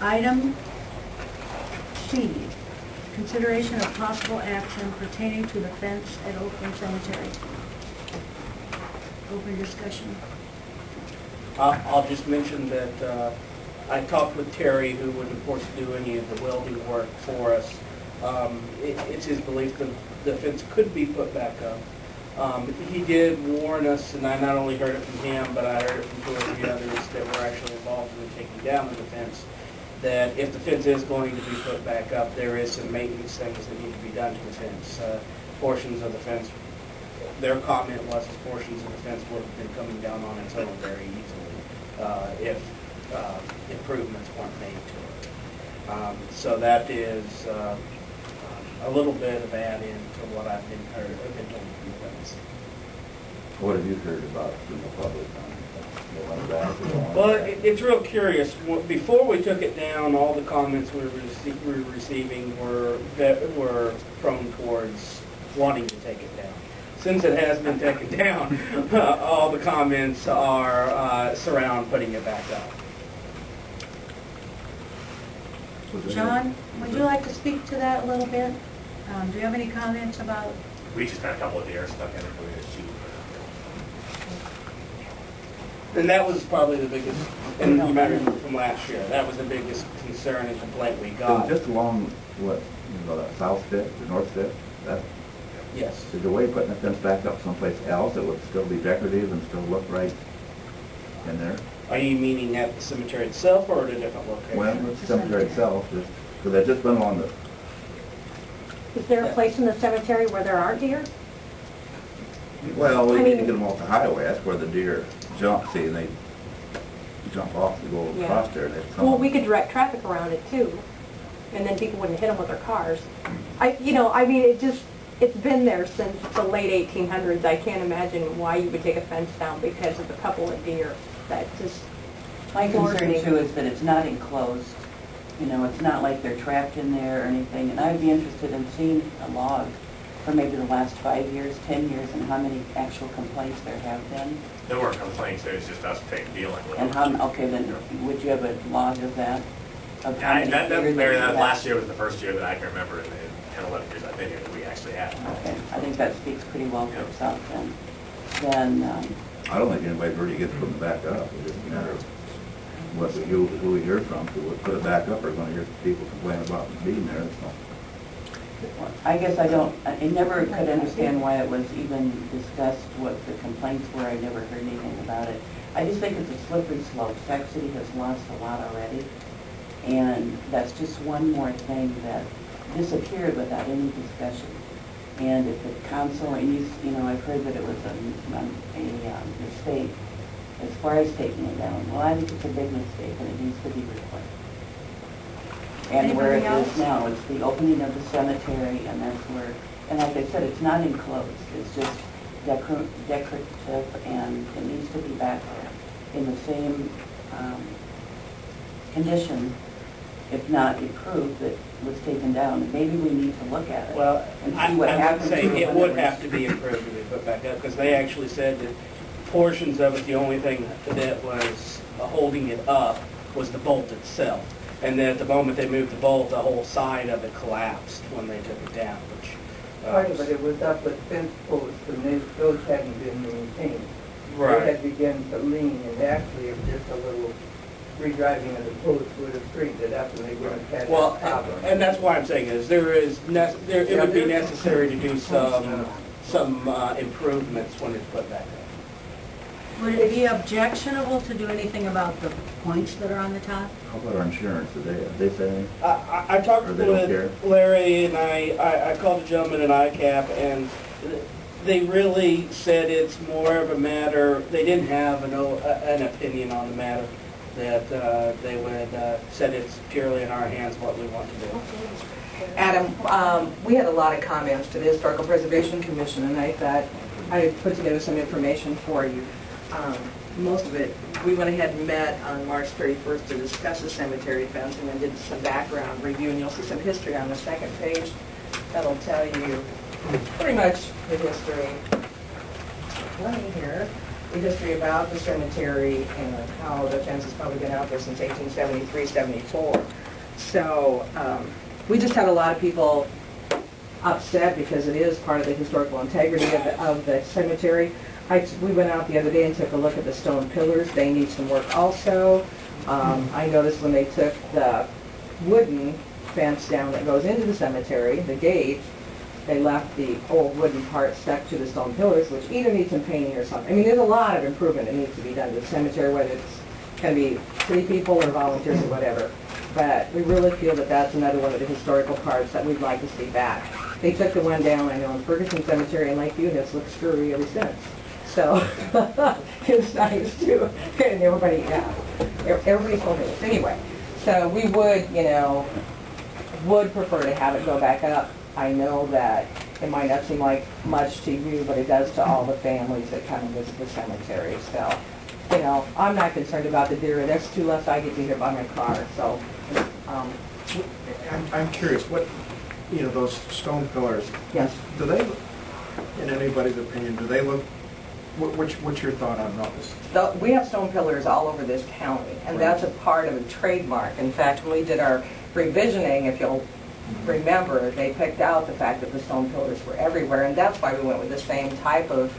Item C, consideration of possible action pertaining to the fence at Oakland Cemetery. Open discussion. I'll just mention that I talked with Terry, who would of course do any of the welding work for us. It's his belief that the fence could be put back up. He did warn us, and I not only heard it from him, but I heard it from 2 or 3 others that were actually involved in the taking down of the fence, that if the fence is going to be put back up, there is some maintenance things that need to be done to the fence. Portions of the fence, their comment was that portions of the fence would have been coming down on its own very easily if improvements weren't made to it. So that is a little bit of add-in to what I've been told from the fence. What have you heard about from the public on it? Well, it's real curious. Before we took it down, all the comments we were receiving were prone towards wanting to take it down. Since it has been taken down, all the comments are surround putting it back up. John, would you like to speak to that a little bit? Do you have any comments about? We just had a couple of deer stuck in it. We just shoot. And that was probably the biggest, and you remember from last year, that was the biggest concern and complaint we got. Just along what, that south step, the north step, that, Yes. is the way putting the fence back up someplace else that would still be decorative and still look right in there? Are you meaning at the cemetery itself or at a different location? Well, the cemetery itself, just, because I just went along the, Is there a place in the cemetery where there aren't deer? well, we I need to mean- get them off the highway, that's where the deer jump, see, and they jump off to go Yeah. across there. And they come. Well, we could direct traffic around it too, and then people wouldn't hit them with their cars. It's been there since the late 1800s. I can't imagine why you would take a fence down because of a couple of deer. That just, My floors concern me. too is that it's not enclosed. It's not like they're trapped in there or anything. And I'd be interested in seeing a log for maybe the last 5 years, 10 years, and how many actual complaints there have been. There weren't complaints, it was just us dealing with And it. okay, then would you have a log of that? Of how many That deer doesn't that vary. you That have? last year was the first year that I can remember in the 10, 11 years I've been here that we actually had. Okay, I think that speaks pretty well for itself then. Then, I don't think anybody's really gets put it back up, it's just a matter of who we hear from, who would put it back up, or gonna hear people complain about it being there, so. I guess I never could understand why it was even discussed, what the complaints were. I never heard anything about it. I just think it's a slippery slope. Sac City has lost a lot already, and that's just one more thing that disappeared without any discussion. And if the council, I've heard that it was a mistake as far as taking it down. Well, I think it's a big mistake, and it needs to be reported. And where it Anybody is else? now, it's the opening of the cemetery, and that's where, and like I said, it's not enclosed, it's just decorative, and it needs to be back there in the same condition, if not improved, that was taken down. Maybe we need to look at it. Well, and I see what would happens say to it it when would was- have to be improved to be put back up, because they actually said that portions of it, the only thing that was holding it up was the bolt itself. And then at the moment they moved the bolt, the whole side of it collapsed when they took it down, which... Part of it was up with fence posts, and those hadn't been maintained. They Right. had begun to lean, and actually, if just a little redriving of the posts would have straightened it up, and they wouldn't have had Well, that problem. and that's why I'm saying is it would be necessary to do some improvements when it's put back up. Would it be objectionable to do anything about the points that are on the top? How about our insurance, did they say anything? I talked Or they don't care? with Larry, and I called a gentleman at ICAP, and they really said it's more of a matter, they didn't have an opinion on the matter, that they would said it's purely in our hands what we want to do. Adam, we had a lot of comments to the Historical Preservation Commission, and I thought I put together some information for you. Most of it, we went ahead and met on March 31st to discuss the cemetery fence, and then did some background review, and you'll see some history on the second page that'll tell you pretty much the history. Let me here. the history about the cemetery and how the fence has probably been out there since 1873, 74. So we just had a lot of people upset because it is part of the historical integrity of the cemetery. We went out the other day and took a look at the stone pillars. They need some work also. I noticed when they took the wooden fence down that goes into the cemetery, the gate, they left the old wooden part stuck to the stone pillars, which either needs some painting or something. I mean, there's a lot of improvement that needs to be done to the cemetery, whether it's going to be city people or volunteers or whatever. But we really feel that that's another one of the historical parts that we'd like to see back. They took the one down, I know, in Ferguson Cemetery in Lakeview, and it's looked screwy ever since. So it's nice too. And everybody, yeah, everybody told me this. Anyway, so we would, would prefer to have it go back up. I know that it might not seem like much to you, but it does to all the families that come and visit the cemetery. So, I'm not concerned about the deer. There's two less I get to hear by my car. So, I'm curious, what, those stone pillars, yes. do they, in anybody's opinion, do they look, what's your thought on those? We have stone pillars all over this county, and that's a part of a trademark. In fact, when we did our revisioning, if you'll remember, they picked out the fact that the stone pillars were everywhere, and that's why we went with the same type of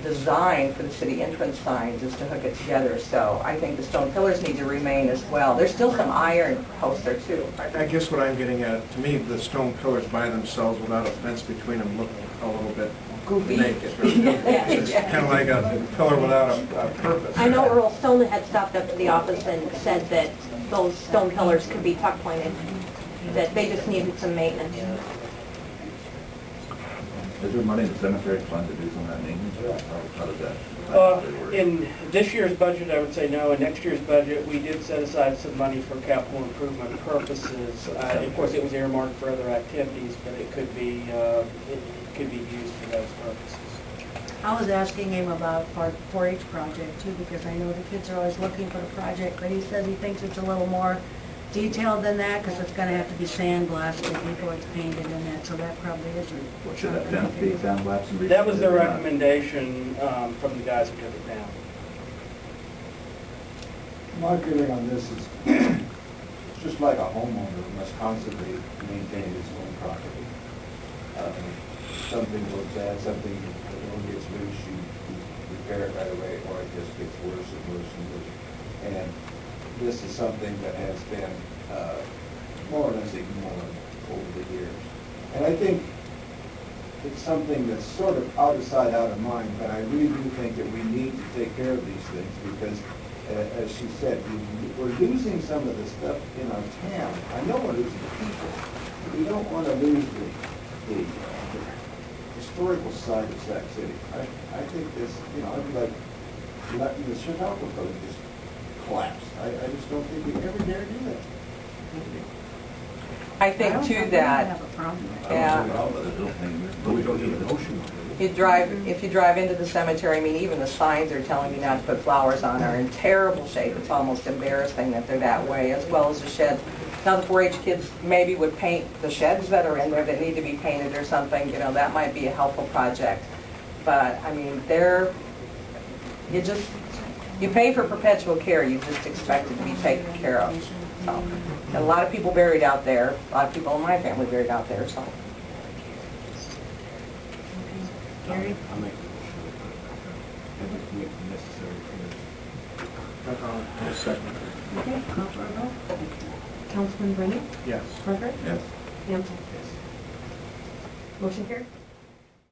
design for the city entrance signs, is to hook it together. So I think the stone pillars need to remain as well. There's still some iron posts there too. I guess what I'm getting at, to me, the stone pillars by themselves without a fence between them look a little bit Goofy. naked. It's kind of like a pillar without a purpose. I know Earl Stone had stopped up to the office and said that those stone pillars could be tuck pointed, that they just needed some maintenance. Is there money in the cemetery fund to do some of that maintenance? How does that? In this year's budget, I would say no. In next year's budget, we did set aside some money for capital improvement purposes. Of course, it was earmarked for other activities, but it could be used for those purposes. I was asking him about our 4-H project too, because I know the kids are always looking for a project, but he says he thinks it's a little more detailed than that, because it's going to have to be sandblasted before it's painted and that, so that probably isn't. Should that fence be sandblasted? That was the recommendation from the guys who took it down. My feeling on this is, it's just like a homeowner who must constantly maintain his own property. Something looks bad, something gets loose, you repair it right away, or it just gets worse and worse and worse. And this is something that has been more or less ignored over the years. And I think it's something that's sort of out of sight, out of mind, but I really do think that we need to take care of these things because, as she said, we're losing some of the stuff in our town. I know we're losing people. We don't want to lose the historical side of Sac City. I think this, I'd be like letting the Chautauqua Code just collapse. I just don't think we ever dare do that. I think too that, have a problem with it. yeah, But we don't need a motion. if you drive into the cemetery, I mean, even the signs are telling you not to put flowers on are in terrible shape. It's almost embarrassing that they're that way, as well as the sheds. Now the 4-H kids maybe would paint the sheds that are in there that need to be painted or something, that might be a helpful project. But, I mean, you pay for perpetual care, you just expect it to be taken care of. So, and a lot of people buried out there, a lot of people in my family buried out there, so. Gary? I'll make the necessary clears. Second. Okay, call for a vote. Councilman Brennan? Yes. Parker? Yes. Hansel? Motion carried.